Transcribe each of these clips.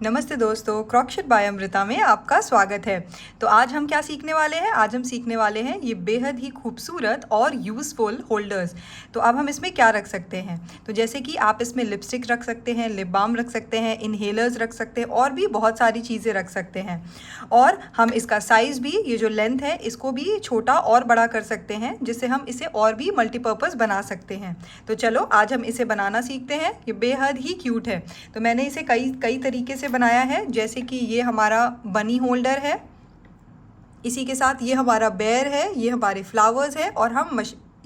नमस्ते दोस्तों, क्रॉकशॉट बाय अमृता में आपका स्वागत है। तो आज हम क्या सीखने वाले हैं? आज हम सीखने वाले हैं ये बेहद ही खूबसूरत और यूज़फुल होल्डर्स। तो अब हम इसमें क्या रख सकते हैं? तो जैसे कि आप इसमें लिपस्टिक रख सकते हैं, लिप बाम रख सकते हैं, इनहेलर्स रख सकते हैं और भी बहुत सारी चीज़ें रख सकते हैं। और हम इसका साइज़ भी, ये जो लेंथ है, इसको भी छोटा और बड़ा कर सकते हैं, जिससे हम इसे और भी मल्टीपर्पज़ बना सकते हैं। तो चलो आज हम इसे बनाना सीखते हैं। ये बेहद ही क्यूट है। तो मैंने इसे कई तरीके से बनाया है, जैसे कि ये हमारा बनी होल्डर है, इसी के साथ ये हमारा बेयर है, ये हमारे फ्लावर्स है और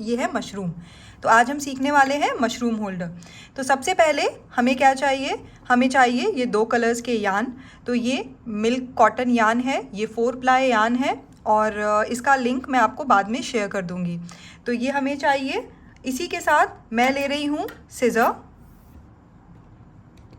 ये है मशरूम। तो आज हम सीखने वाले हैं मशरूम होल्डर। तो सबसे पहले हमें क्या चाहिए? हमें चाहिए ये 2 कलर्स के यान। तो ये मिल्क कॉटन यान है, ये 4 प्लाई यान है और इसका लिंक मैं आपको बाद में शेयर कर दूँगी। तो ये हमें चाहिए। इसी के साथ मैं ले रही हूँ सिज़र,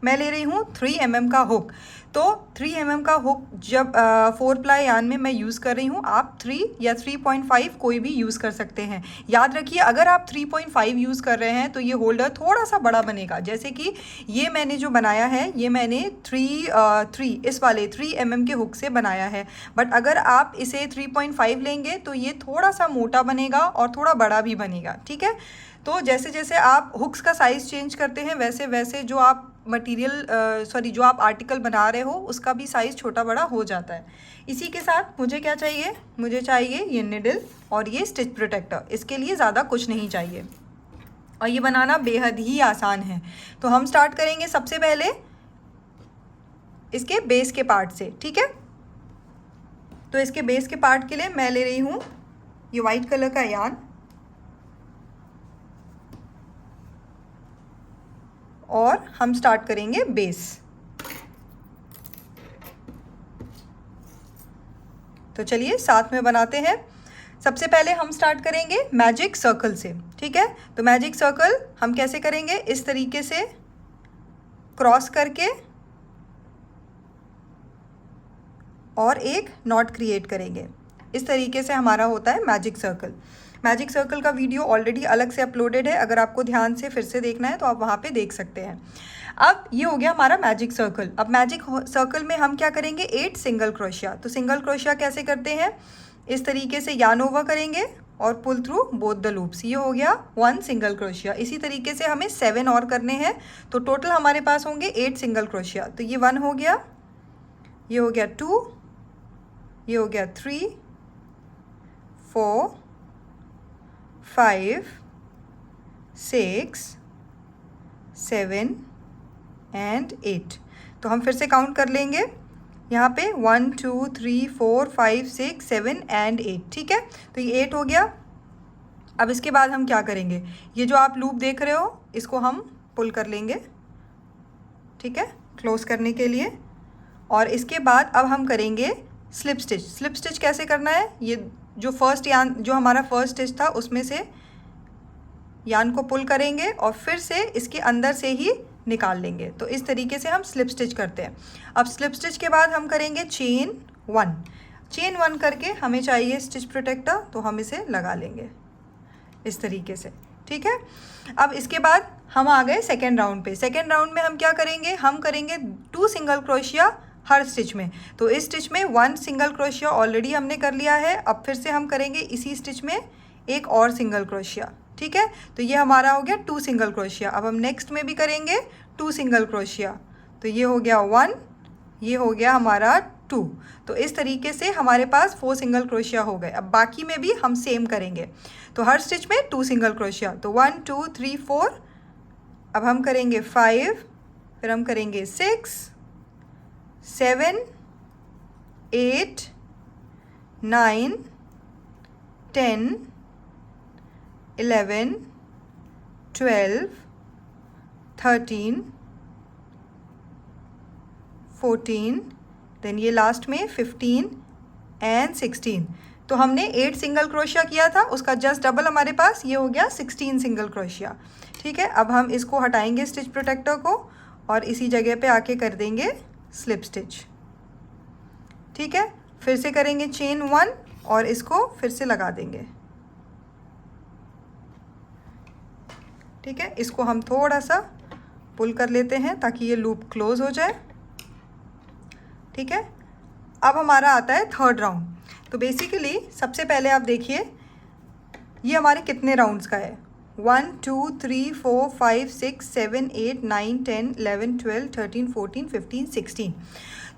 मैं ले रही हूँ 3 mm का हुक। तो 3 mm का हुक जब 4 प्लाई यान में मैं यूज़ कर रही हूँ, आप 3 या 3.5 कोई भी यूज़ कर सकते हैं। याद रखिए, अगर आप 3.5 यूज़ कर रहे हैं तो ये होल्डर थोड़ा सा बड़ा बनेगा। जैसे कि ये मैंने जो बनाया है, ये मैंने 3 इस वाले 3 mm के हुक से बनाया है। बट अगर आप इसे 3.5 लेंगे तो ये थोड़ा सा मोटा बनेगा और थोड़ा बड़ा भी बनेगा। ठीक है। तो जैसे जैसे आप हुक्स का साइज़ चेंज करते हैं, वैसे वैसे जो आप जो आप आर्टिकल बना रहे हो उसका भी साइज़ छोटा बड़ा हो जाता है। इसी के साथ मुझे क्या चाहिए? मुझे चाहिए ये निडल और ये स्टिच प्रोटेक्टर। इसके लिए ज़्यादा कुछ नहीं चाहिए और ये बनाना बेहद ही आसान है। तो हम स्टार्ट करेंगे सबसे पहले इसके बेस के पार्ट से। ठीक है। तो इसके बेस के पार्ट के लिए मैं ले रही हूँ ये वाइट कलर का यान और हम स्टार्ट करेंगे बेस। तो चलिए साथ में बनाते हैं। सबसे पहले हम स्टार्ट करेंगे मैजिक सर्कल से। ठीक है। तो मैजिक सर्कल हम कैसे करेंगे? इस तरीके से क्रॉस करके और एक नॉट क्रिएट करेंगे। इस तरीके से हमारा होता है मैजिक सर्कल। मैजिक सर्कल का वीडियो ऑलरेडी अलग से अपलोडेड है, अगर आपको ध्यान से फिर से देखना है तो आप वहाँ पे देख सकते हैं। अब ये हो गया हमारा मैजिक सर्कल। अब मैजिक सर्कल में हम क्या करेंगे? 8 सिंगल क्रोशिया। तो सिंगल क्रोशिया कैसे करते हैं? इस तरीके से यार्न ओवर करेंगे और pull through both the loops. ये हो गया 1 सिंगल क्रोशिया। इसी तरीके से हमें 7 और करने हैं, तो टोटल हमारे पास होंगे 8 सिंगल क्रोशिया। तो ये 1 हो गया, ये हो गया 2, ये हो गया 3, 4, 5, 6, 7 एंड 8। तो हम फिर से काउंट कर लेंगे यहाँ पे 1 2 3 4 5 6 7 एंड 8। ठीक है। तो ये 8 हो गया। अब इसके बाद हम क्या करेंगे? ये जो आप लूप देख रहे हो, इसको हम पुल कर लेंगे। ठीक है, क्लोज करने के लिए। और इसके बाद अब हम करेंगे स्लिप स्टिच। स्लिप स्टिच कैसे करना है? ये जो जो हमारा फर्स्ट स्टिच था, उसमें से यान को पुल करेंगे और फिर से इसके अंदर से ही निकाल लेंगे। तो इस तरीके से हम स्लिप स्टिच करते हैं। अब स्लिप स्टिच के बाद हम करेंगे चेन 1। चेन 1 करके हमें चाहिए स्टिच प्रोटेक्टर, तो हम इसे लगा लेंगे इस तरीके से। ठीक है। अब इसके बाद हम आ गए सेकेंड राउंड पे। सेकेंड राउंड में हम क्या करेंगे? हम करेंगे 2 सिंगल क्रोशिया हर स्टिच में। तो इस स्टिच में 1 सिंगल क्रोशिया ऑलरेडी हमने कर लिया है। अब फिर से हम करेंगे इसी स्टिच में एक और सिंगल क्रोशिया। ठीक है। तो ये हमारा हो गया 2 सिंगल क्रोशिया। अब हम नेक्स्ट में भी करेंगे 2 सिंगल क्रोशिया। तो ये हो गया 1, ये हो गया हमारा 2। तो इस तरीके से हमारे पास 4 सिंगल क्रोशिया हो गए। अब बाकी में भी हम सेम करेंगे। तो हर स्टिच में 2 सिंगल क्रोशिया। तो 1 2 3 4। अब हम करेंगे 5, फिर हम करेंगे 6 7 8 9 10 11 12 13 14, देन ये लास्ट में 15 एंड 16। तो हमने 8 सिंगल क्रोशिया किया था, उसका जस्ट डबल हमारे पास ये हो गया 16 सिंगल क्रोशिया। ठीक है। अब हम इसको हटाएंगे स्टिच प्रोटेक्टर को और इसी जगह पे आके कर देंगे स्लिप स्टिच। ठीक है। फिर से करेंगे चेन 1 और इसको फिर से लगा देंगे। ठीक है। इसको हम थोड़ा सा पुल कर लेते हैं ताकि ये लूप क्लोज हो जाए। ठीक है। अब हमारा आता है थर्ड राउंड। तो बेसिकली सबसे पहले आप देखिए ये हमारे कितने राउंड्स का है, 1 2 3 4 5 6 7 8 9 10 11 12 13 14 15 16।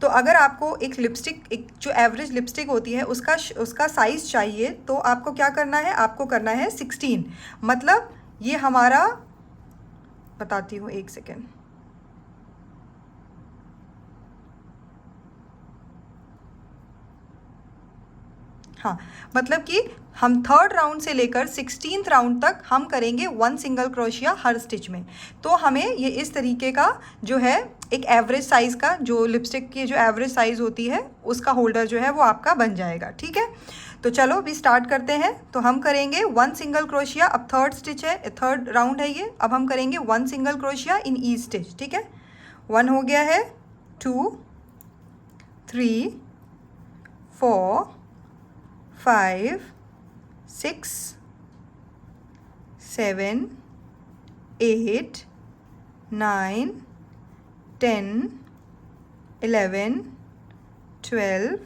तो अगर आपको एक लिपस्टिक, एक जो एवरेज लिपस्टिक होती है उसका साइज़ चाहिए, तो आपको क्या करना है, आपको करना है 16। मतलब ये हमारा, बताती हूँ एक सेकेंड, हाँ, मतलब कि हम थर्ड राउंड से लेकर 16th राउंड तक हम करेंगे 1 सिंगल क्रोशिया हर स्टिच में। तो हमें ये इस तरीके का जो है एक एवरेज साइज़ का, जो लिपस्टिक की जो एवरेज साइज़ होती है उसका होल्डर जो है वो आपका बन जाएगा। ठीक है, तो चलो अभी स्टार्ट करते हैं। तो हम करेंगे 1 सिंगल क्रोशिया। अब थर्ड स्टिच है, थर्ड राउंड है ये। अब हम करेंगे 1 single crochet in each stitch. ठीक है, 1 हो गया है, 2 3 4 5 6 7 8 9 10 11 12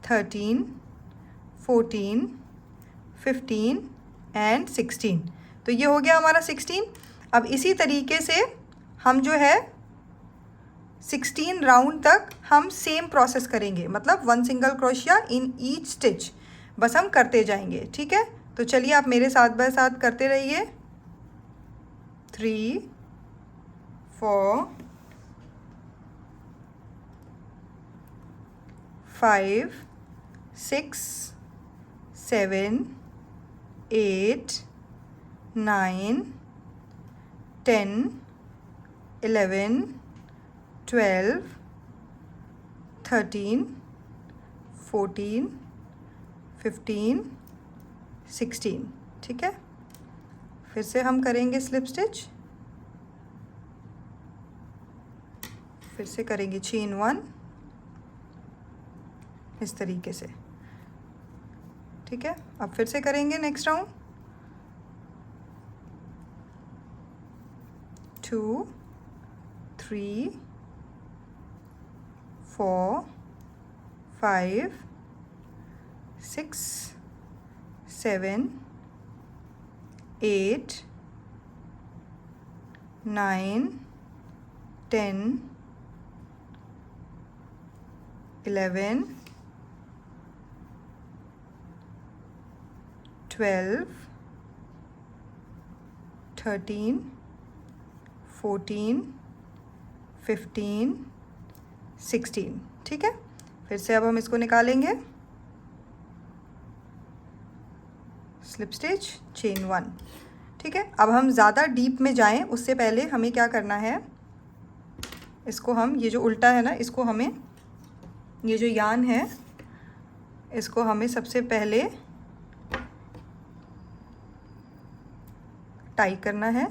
13 14 15 एंड 16। तो ये हो गया हमारा 16। अब इसी तरीके से हम जो है 16 राउंड तक हम सेम प्रोसेस करेंगे, मतलब 1 single crochet in each stitch, बस हम करते जाएंगे। ठीक है, तो चलिए आप मेरे साथ बाय साथ करते रहिए। 3 4 5 6 7 8 9 10 11 12 13 14 15 16। ठीक है, फिर से हम करेंगे स्लिप स्टिच, फिर से करेंगे चेन 1 इस तरीके से। ठीक है, अब फिर से करेंगे नेक्स्ट राउंड, 2 3 4 5 6 7 8 9 10 11 12 13 14 15 16। ठीक है, फिर से अब हम इसको निकालेंगे, स्लिप स्टिच चेन 1। ठीक है, अब हम ज़्यादा डीप में जाएं उससे पहले हमें क्या करना है, इसको हम, ये जो उल्टा है ना, इसको हमें, ये जो यान है इसको हमें सबसे पहले टाई करना है।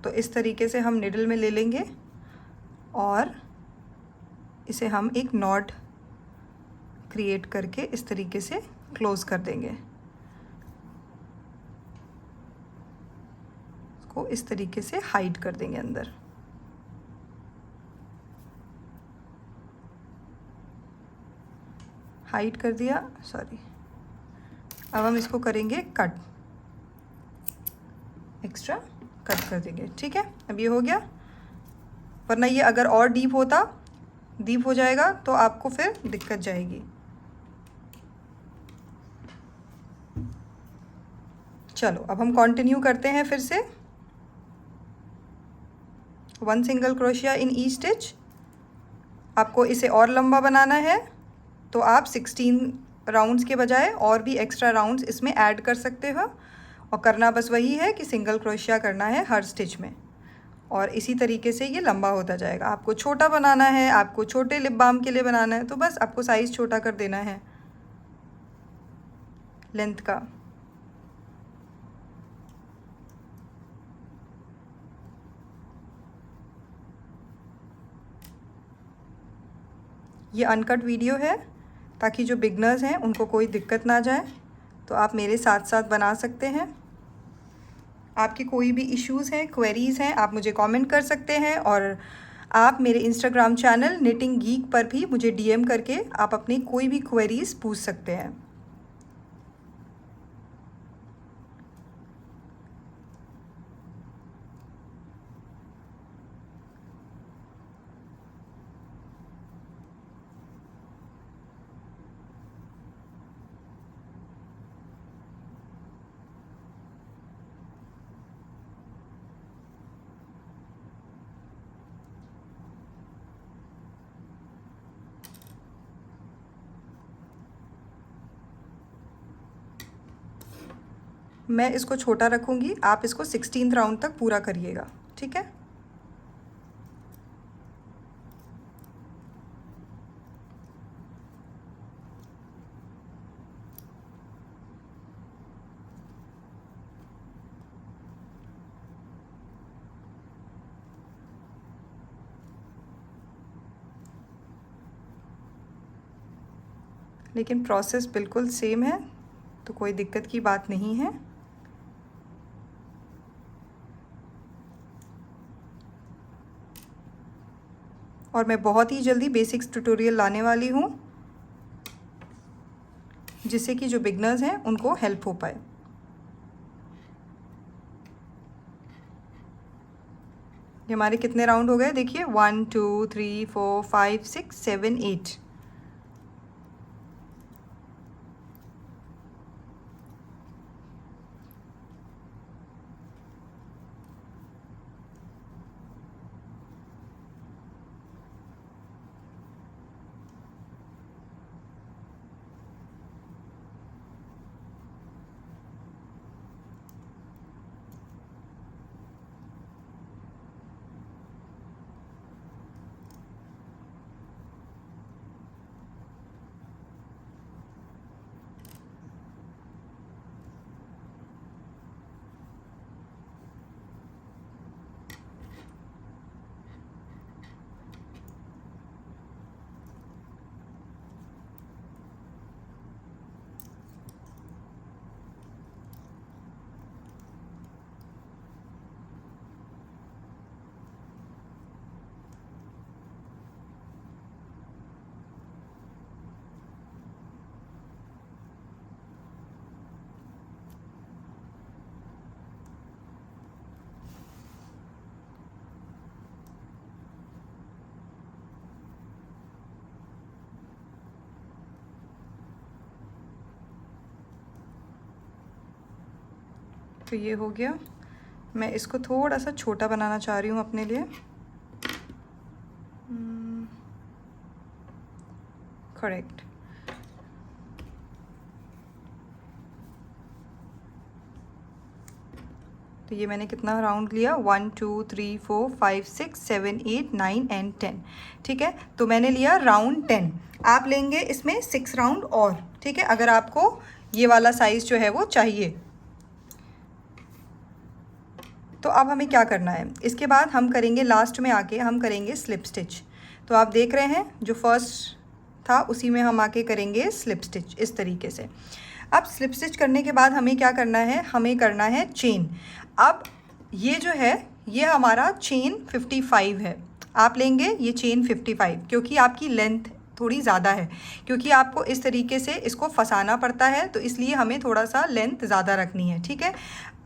तो इस तरीके से हम निडल में ले लेंगे और इसे हम एक नॉट क्रिएट करके इस तरीके से क्लोज कर देंगे। इसको इस तरीके से हाइड कर देंगे अंदर। हाइड कर दिया, सॉरी। अब हम इसको करेंगे कट, एक्स्ट्रा कट कर देंगे। ठीक है, अब ये हो गया, वरना ये अगर और डीप होता, डीप हो जाएगा तो आपको फिर दिक्कत जाएगी। चलो अब हम कंटिन्यू करते हैं फिर से, 1 single crochet in each stitch. आपको इसे और लंबा बनाना है तो आप 16 राउंड्स के बजाय और भी एक्स्ट्रा राउंड्स इसमें ऐड कर सकते हो, और करना बस वही है कि सिंगल क्रोशिया करना है हर स्टिच में, और इसी तरीके से ये लंबा होता जाएगा। आपको छोटा बनाना है, आपको छोटे लिप बाम के लिए बनाना है, तो बस आपको साइज़ छोटा कर देना है लेंथ का। ये अनकट वीडियो है ताकि जो बिगनर्स हैं उनको कोई दिक्कत ना जाए, तो आप मेरे साथ साथ बना सकते हैं। आपके कोई भी इश्यूज़ हैं, क्वेरीज़ हैं, आप मुझे कमेंट कर सकते हैं, और आप मेरे इंस्टाग्राम चैनल निटिंग गीक पर भी मुझे डीएम करके आप अपनी कोई भी क्वेरीज पूछ सकते हैं। मैं इसको छोटा रखूँगी, आप इसको 16th राउंड तक पूरा करिएगा, ठीक है। लेकिन प्रोसेस बिल्कुल सेम है, तो कोई दिक्कत की बात नहीं है। और मैं बहुत ही जल्दी बेसिक्स ट्यूटोरियल लाने वाली हूँ, जिससे कि जो बिगनर्स हैं उनको हेल्प हो पाए। ये हमारे कितने राउंड हो गए देखिए, 1 2 3 4 5 6 7 8। तो ये हो गया। मैं इसको थोड़ा सा छोटा बनाना चाह रही हूँ अपने लिए। करेक्ट। तो ये मैंने कितना राउंड लिया, 1 2 3 4 5 6 7 8 9 एंड 10, ठीक है। तो मैंने लिया राउंड 10। आप लेंगे इसमें 6 राउंड और, ठीक है, अगर आपको ये वाला साइज़ जो है वो चाहिए। तो अब हमें क्या करना है, इसके बाद हम करेंगे लास्ट में आके हम करेंगे स्लिप स्टिच। तो आप देख रहे हैं जो फर्स्ट था उसी में हम आके करेंगे स्लिप स्टिच इस तरीके से। अब स्लिप स्टिच करने के बाद हमें क्या करना है, हमें करना है चेन। अब ये जो है ये हमारा चेन 55 है। आप लेंगे ये चेन 55, क्योंकि आपकी लेंथ थोड़ी ज़्यादा है, क्योंकि आपको इस तरीके से इसको फंसाना पड़ता है, तो इसलिए हमें थोड़ा सा लेंथ ज़्यादा रखनी है, ठीक है।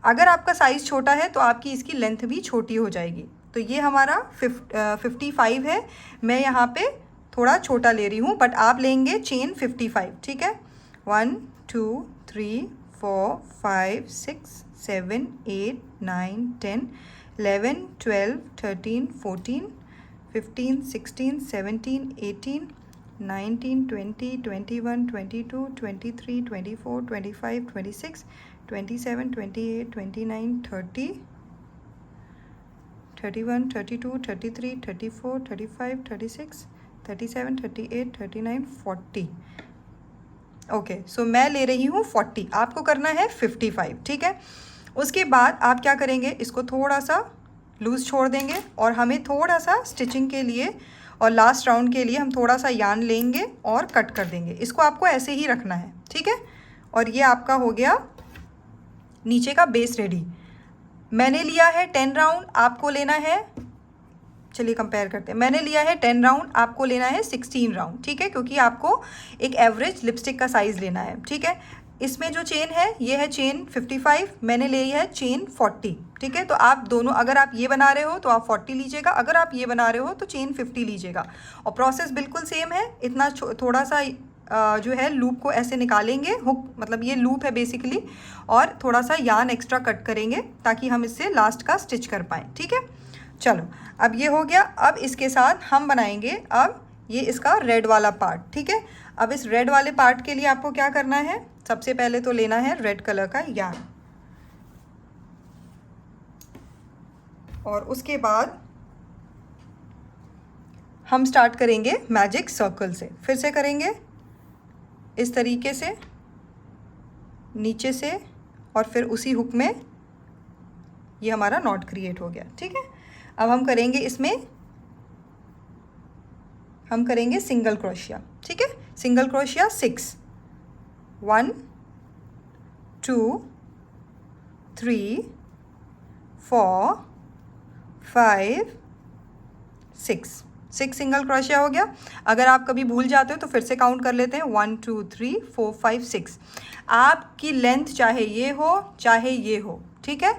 अगर आपका साइज़ छोटा है तो आपकी इसकी लेंथ भी छोटी हो जाएगी। तो ये हमारा 55 है, मैं यहाँ पे थोड़ा छोटा ले रही हूँ, बट आप लेंगे चेन 55, ठीक है। 1 2 3 4 5 6 7 8 9 10 11 12 13 14 15 16 17 18 19 20 21 22 23 24 25 26 27 28 29 30 31 32 33 34 35 36 37 38 39 40। ओके, सो मैं ले रही हूँ 40, आपको करना है 55, ठीक है। उसके बाद आप क्या करेंगे, इसको थोड़ा सा लूज़ छोड़ देंगे और हमें थोड़ा सा स्टिचिंग के लिए और लास्ट राउंड के लिए हम थोड़ा सा यार्न लेंगे और कट कर देंगे। इसको आपको ऐसे ही रखना है, ठीक है। और ये आपका हो गया नीचे का बेस रेडी। मैंने लिया है 10 राउंड, आपको लेना है चलिए कंपेयर करते हैं। मैंने लिया है 10 राउंड, आपको लेना है 16 राउंड, ठीक है, क्योंकि आपको एक एवरेज लिपस्टिक का साइज़ लेना है, ठीक है। इसमें जो चेन है ये है चेन 55, मैंने ली है चेन 40, ठीक है। तो आप दोनों, अगर आप ये बना रहे हो तो आप 40 लीजिएगा, अगर आप ये बना रहे हो तो चेन 50 लीजिएगा। और प्रोसेस बिल्कुल सेम है। इतना थोड़ा सा जो है लूप को ऐसे निकालेंगे, हुक मतलब ये लूप है बेसिकली, और थोड़ा सा यार्न एक्स्ट्रा कट करेंगे ताकि हम इससे लास्ट का स्टिच कर पाएँ, ठीक है। चलो अब ये हो गया। अब इसके साथ हम बनाएंगे अब ये इसका रेड वाला पार्ट, ठीक है। अब इस रेड वाले पार्ट के लिए आपको क्या करना है, सबसे पहले तो लेना है रेड कलर का यार्न, और उसके बाद हम स्टार्ट करेंगे मैजिक सर्कल से। फिर से करेंगे इस तरीके से नीचे से, और फिर उसी हुक में ये हमारा नॉट क्रिएट हो गया, ठीक है। अब हम करेंगे इसमें, हम करेंगे सिंगल क्रोशिया, ठीक है। सिंगल क्रोशिया 6, 1 2 3 4 5 6 सिंगल क्रोशिया हो गया। अगर आप कभी भूल जाते हो तो फिर से काउंट कर लेते हैं, 1 2 3 4 5 6। आपकी लेंथ चाहे ये हो चाहे ये हो, ठीक है।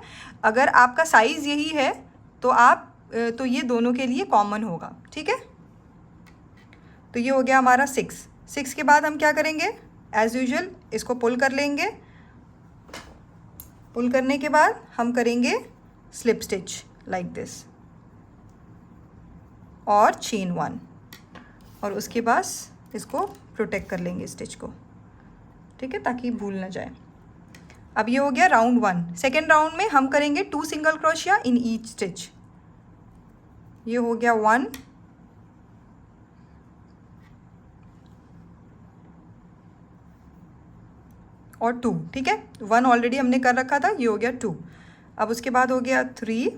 अगर आपका साइज़ यही है तो आप तो ये दोनों के लिए कॉमन होगा, ठीक है। तो ये हो गया हमारा 6 के बाद हम क्या करेंगे, एज़ यूजुअल इसको पुल कर लेंगे। पुल करने के बाद हम करेंगे स्लिप स्टिच लाइक दिस और चेन 1, और उसके बाद इसको प्रोटेक्ट कर लेंगे स्टिच को, ठीक है, ताकि भूल ना जाए। अब ये हो गया राउंड 1। सेकेंड राउंड में हम करेंगे 2 single crochet in each stitch. ये हो गया 1 और 2, ठीक है। 1 ऑलरेडी हमने कर रखा था, ये हो गया 2। अब उसके बाद हो गया 3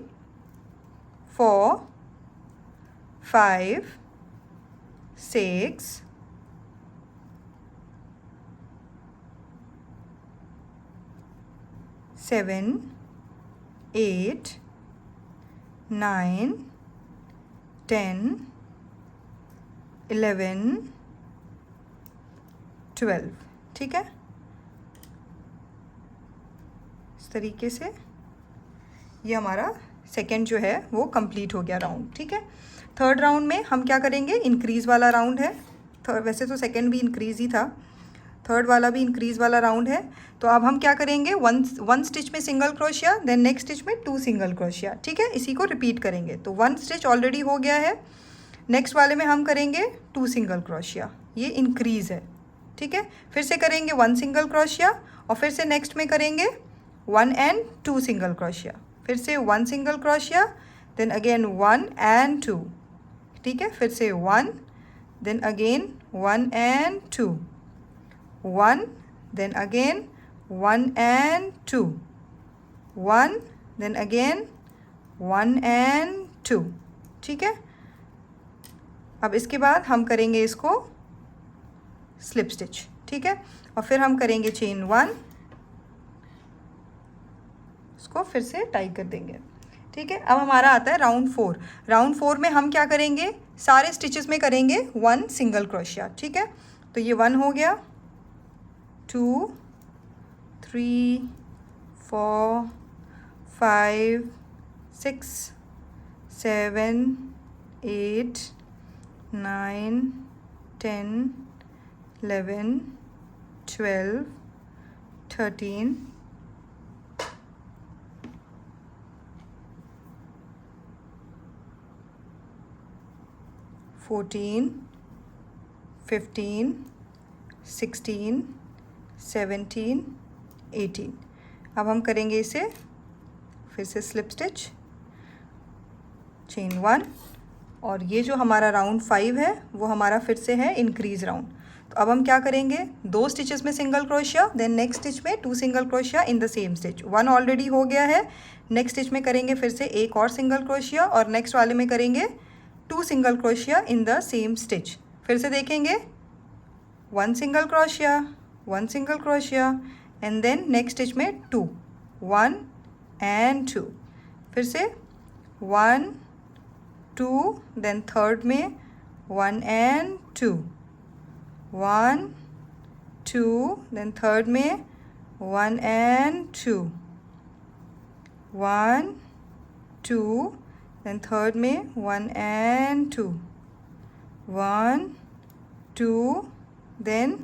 4 5 6 7 8 9 10 11 12, ठीक है। इस तरीके से ये हमारा सेकेंड जो है वो कंप्लीट हो गया राउंड, ठीक है। थर्ड राउंड में हम क्या करेंगे, इंक्रीज़ वाला राउंड है। वैसे तो सेकेंड भी इंक्रीज़ ही था, थर्ड वाला भी इंक्रीज़ वाला राउंड है। तो अब हम क्या करेंगे, वन स्टिच में single crochet, then next stitch में 2 सिंगल क्रोशिया, ठीक है। इसी को रिपीट करेंगे। तो 1 स्टिच ऑलरेडी हो गया है, नेक्स्ट वाले में हम करेंगे 2 सिंगल क्रोशिया, ये इंक्रीज़ है, ठीक है। फिर से करेंगे 1 सिंगल क्रोशिया, और फिर से नेक्स्ट में करेंगे 1 and 2 सिंगल क्रोशिया, फिर से 1 single crochet, then again 1 and 2, ठीक है। फिर से 1, then again 1 and 2, 1, then again 1 and 2, 1, then again 1 and 2, ठीक है। अब इसके बाद हम करेंगे इसको स्लिप स्टिच, ठीक है, और फिर हम करेंगे चेन 1, इसको फिर से टाई कर देंगे, ठीक है। अब हमारा आता है राउंड 4। राउंड 4 में हम क्या करेंगे, सारे स्टिचेस में करेंगे 1 सिंगल क्रोशिया, ठीक है। तो ये 1 हो गया, 2 3 4 5 6 7 8 9 10 11 12 13 14 15 16 17 18। अब हम करेंगे इसे फिर से स्लिप स्टिच, चेन 1, और ये जो हमारा राउंड 5 है वो हमारा फिर से है इंक्रीज राउंड। तो अब हम क्या करेंगे, 2 स्टिचेस में single crochet, then next stitch में 2 single crochet in the same stitch. 1 already हो गया है, नेक्स्ट स्टिच में करेंगे फिर से एक और सिंगल क्रोशिया, और नेक्स्ट वाले में करेंगे 2 single crochet in the same stitch. फिर से देखेंगे 1 single crochet, 1 single crochet, and then next stitch में 2, 1 and 2, फिर से 1 2, देन थर्ड में 1 and 2, 1 2, देन थर्ड में 1 and 2, 1 2, देन थर्ड में 1 and 2, 1 2, देन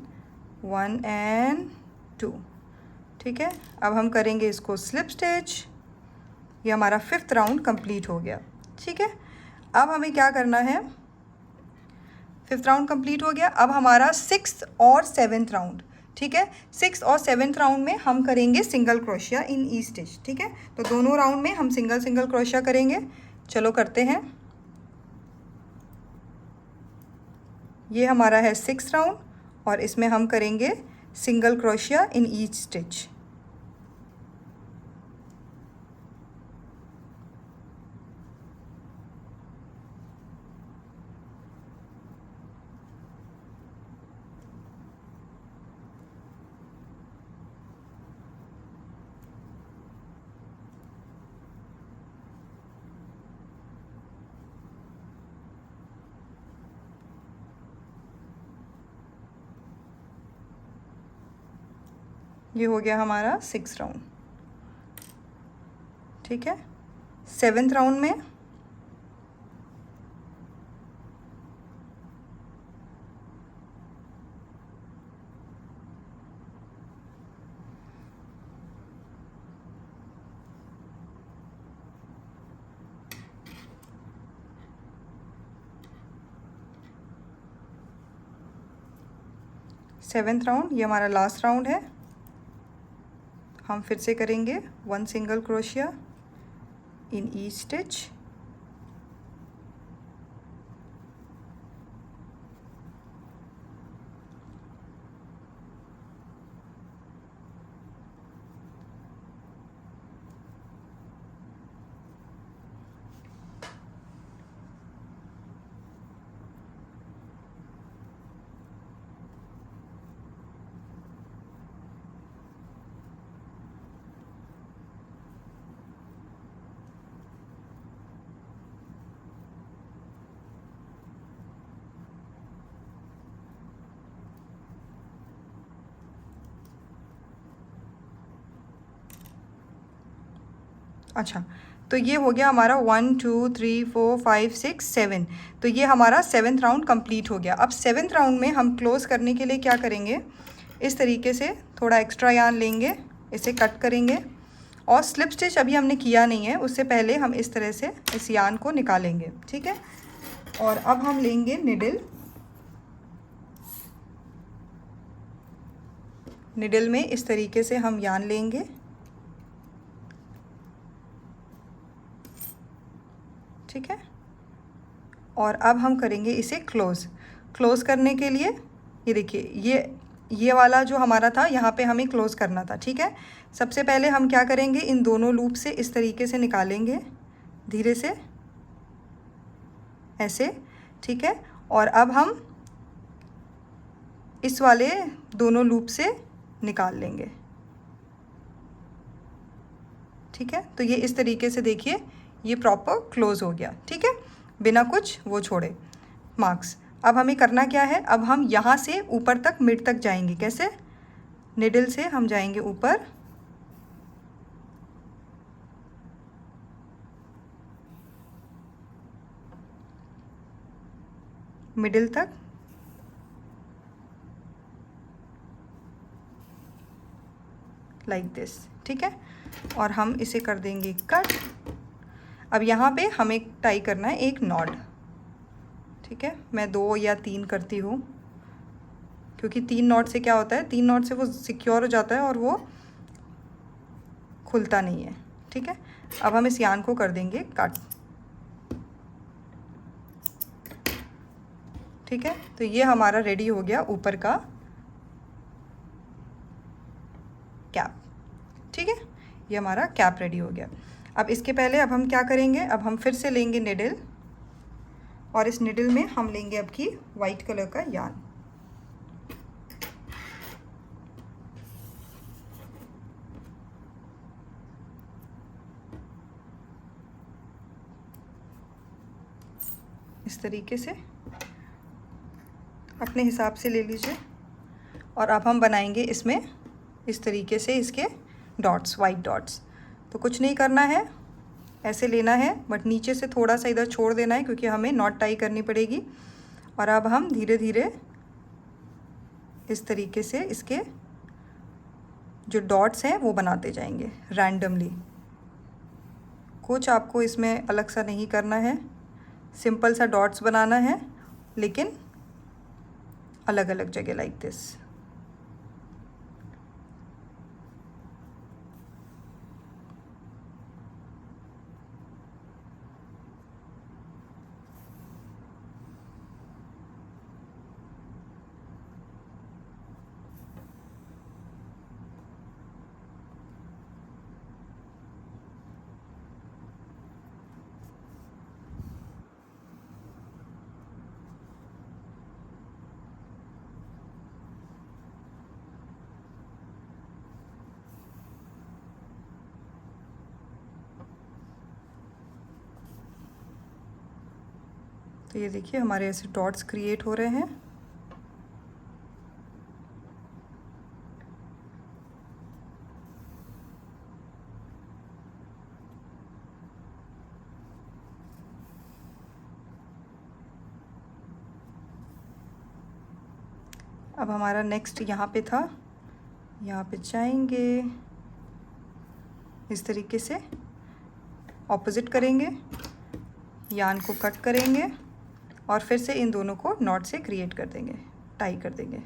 1 and 2। ठीक है, अब हम करेंगे इसको स्लिप स्टिच। ये हमारा 5th राउंड कंप्लीट हो गया। ठीक है, अब हमें क्या करना है, 5th राउंड कंप्लीट हो गया। अब हमारा 6th और 7th राउंड। ठीक है, 6th और 7th राउंड में हम करेंगे single crochet in each stitch. ठीक है, तो दोनों राउंड में हम सिंगल सिंगल क्रोशिया करेंगे। चलो करते हैं। ये हमारा है 6th राउंड और इसमें हम करेंगे single crochet in each stitch. ये हो गया हमारा 6th राउंड। ठीक है, 7th राउंड में ये हमारा लास्ट राउंड है। हम फिर से करेंगे 1 single crochet in each stitch. अच्छा, तो ये हो गया हमारा 1 2 3 4 5 6 7। तो ये हमारा 7th राउंड कंप्लीट हो गया। अब 7th राउंड में हम क्लोज़ करने के लिए क्या करेंगे, इस तरीके से थोड़ा एक्स्ट्रा यार्न लेंगे, इसे कट करेंगे और स्लिप स्टिच अभी हमने किया नहीं है, उससे पहले हम इस तरह से इस यार्न को निकालेंगे। ठीक है, और अब हम लेंगे निडल। निडल में इस तरीके से हम यार्न लेंगे। ठीक है, और अब हम करेंगे इसे क्लोज़ करने के लिए ये देखिए, ये वाला जो हमारा था यहाँ पे हमें क्लोज़ करना था। ठीक है, सबसे पहले हम क्या करेंगे, इन दोनों लूप से इस तरीके से निकालेंगे धीरे से ऐसे। ठीक है, और अब हम इस वाले दोनों लूप से निकाल लेंगे। ठीक है, तो ये इस तरीके से देखिए ये प्रॉपर क्लोज़ हो गया। ठीक है, बिना कुछ वो छोड़े मार्क्स। अब हमें करना क्या है, अब हम यहाँ से ऊपर तक मिड तक जाएंगे। कैसे, निडल से हम जाएंगे ऊपर, मिडिल तक, लाइक दिस। ठीक है, और हम इसे कर देंगे कट। अब यहाँ पे हमें टाई करना है एक नॉट। ठीक है, मैं 2 या 3 करती हूँ, क्योंकि 3 नॉट से क्या होता है, 3 नॉट से वो सिक्योर हो जाता है और वो खुलता नहीं है। ठीक है, अब हम इस यार्न को कर देंगे कट। ठीक है, तो ये हमारा रेडी हो गया ऊपर का कैप। ठीक है, ये हमारा कैप रेडी हो गया। अब इसके पहले अब हम क्या करेंगे, अब हम फिर से लेंगे निडल और इस निडल में हम लेंगे अब की वाइट कलर का यार्न। इस तरीके से अपने हिसाब से ले लीजिए। और अब हम बनाएंगे इसमें इस तरीके से इसके डॉट्स, वाइट डॉट्स। तो कुछ नहीं करना है, ऐसे लेना है, बट नीचे से थोड़ा सा इधर छोड़ देना है क्योंकि हमें नॉट टाई करनी पड़ेगी। और अब हम धीरे धीरे इस तरीके से इसके जो डॉट्स हैं वो बनाते जाएंगे रैंडमली। कुछ आपको इसमें अलग सा नहीं करना है, सिंपल सा डॉट्स बनाना है, लेकिन अलग अलग जगह लाइक दिस। तो ये देखिए हमारे ऐसे डॉट्स क्रिएट हो रहे हैं। अब हमारा नेक्स्ट यहाँ पे था, यहाँ पे जाएंगे, इस तरीके से ऑपोजिट करेंगे, यान को कट करेंगे और फिर से इन दोनों को नॉट से क्रिएट कर देंगे, टाई कर देंगे।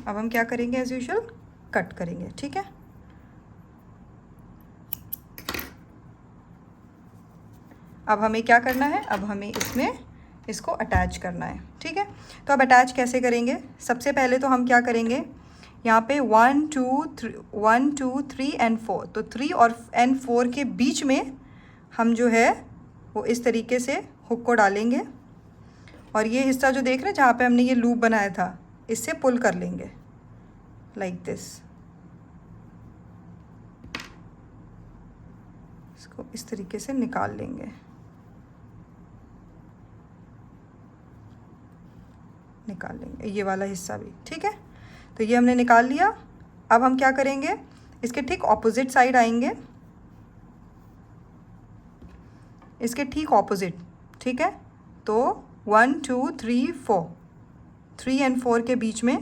अब हम क्या करेंगे, एज यूजुअल कट करेंगे, ठीक है। अब हमें क्या करना है, अब हमें इसमें इसको अटैच करना है, ठीक है। तो अब अटैच कैसे करेंगे, सबसे पहले तो हम क्या करेंगे, यहाँ पे 1 2 3 एंड 4, तो 3 और 4 के बीच में हम जो है वो इस तरीके से हुक को डालेंगे और ये हिस्सा जो देख रहे हैं जहाँ पे हमने ये लूप बनाया था, इससे पुल कर लेंगे लाइक दिस। इसको इस तरीके से निकाल लेंगे, ये वाला हिस्सा भी, ठीक है। तो ये हमने निकाल लिया। अब हम क्या करेंगे, इसके ठीक ऑपोजिट साइड आएंगे, इसके ठीक ऑपोजिट, ठीक है। तो 1 2 3 4, 3 एंड 4 के बीच में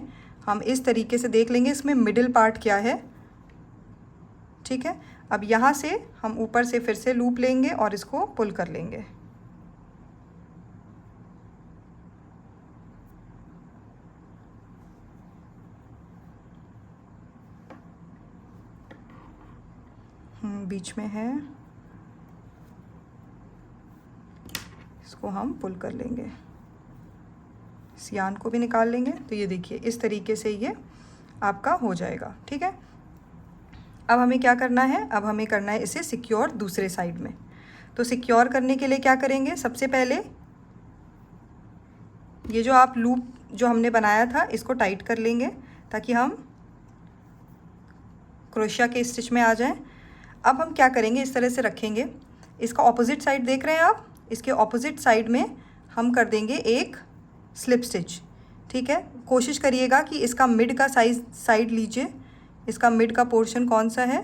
हम इस तरीके से देख लेंगे इसमें मिडिल पार्ट क्या है, ठीक है। अब यहाँ से हम ऊपर से फिर से लूप लेंगे और इसको पुल कर लेंगे। बीच में है, इसको हम पुल कर लेंगे, इस यान को भी निकाल लेंगे। तो ये देखिए इस तरीके से ये आपका हो जाएगा, ठीक है। अब हमें क्या करना है, अब हमें करना है इसे सिक्योर दूसरे साइड में। तो सिक्योर करने के लिए क्या करेंगे, सबसे पहले ये जो आप लूप जो हमने बनाया था इसको टाइट कर लेंगे ताकि हम क्रोशिया के स्टिच में आ जाएं। अब हम क्या करेंगे, इस तरह से रखेंगे, इसका ऑपोजिट साइड देख रहे हैं आप, इसके ऑपोजिट साइड में हम कर देंगे एक स्लिप स्टिच, ठीक है। कोशिश करिएगा कि इसका मिड का साइड लीजिए, इसका मिड का पोर्शन कौन सा है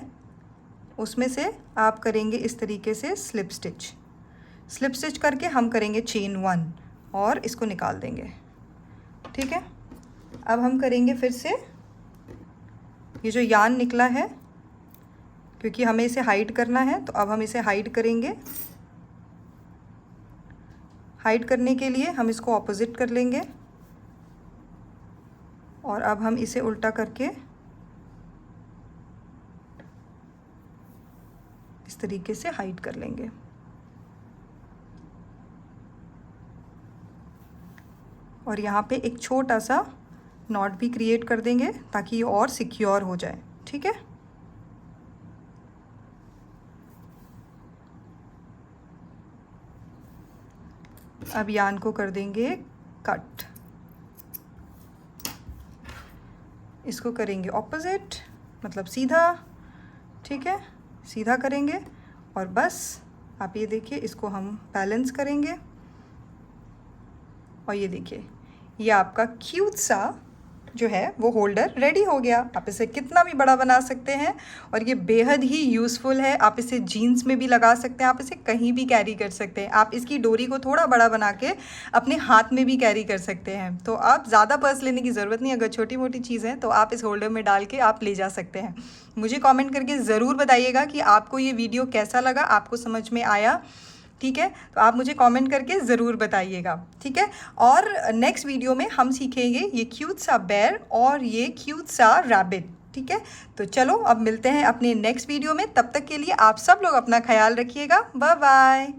उसमें से आप करेंगे इस तरीके से स्लिप स्टिच करके हम करेंगे चेन 1 और इसको निकाल देंगे, ठीक है। अब हम करेंगे फिर से, ये जो यान निकला है क्योंकि हमें इसे हाइड करना है, तो अब हम इसे हाइड करेंगे। हाइड करने के लिए हम इसको ऑपोजिट कर लेंगे और अब हम इसे उल्टा करके इस तरीके से हाइड कर लेंगे। और यहाँ पे एक छोटा सा नॉट भी क्रिएट कर देंगे ताकि ये और सिक्योर हो जाए, ठीक है। अब यान को कर देंगे कट, इसको करेंगे ऑपोजिट मतलब सीधा, ठीक है, सीधा करेंगे और बस आप ये देखिए, इसको हम बैलेंस करेंगे और ये देखिए, ये आपका क्यूट सा जो है वो होल्डर रेडी हो गया। आप इसे कितना भी बड़ा बना सकते हैं और ये बेहद ही यूज़फुल है। आप इसे जीन्स में भी लगा सकते हैं, आप इसे कहीं भी कैरी कर सकते हैं। आप इसकी डोरी को थोड़ा बड़ा बना के अपने हाथ में भी कैरी कर सकते हैं। तो आप ज़्यादा पर्स लेने की ज़रूरत नहीं, अगर छोटी मोटी चीज़ है तो आप इस होल्डर में डाल के आप ले जा सकते हैं। मुझे कॉमेंट करके ज़रूर बताइएगा कि आपको ये वीडियो कैसा लगा, आपको समझ में आया। ठीक है, तो आप मुझे कमेंट करके ज़रूर बताइएगा। ठीक है, और नेक्स्ट वीडियो में हम सीखेंगे ये क्यूट सा बेयर और ये क्यूट सा रैबिट। ठीक है, तो चलो अब मिलते हैं अपने नेक्स्ट वीडियो में। तब तक के लिए आप सब लोग अपना ख्याल रखिएगा। Bye bye.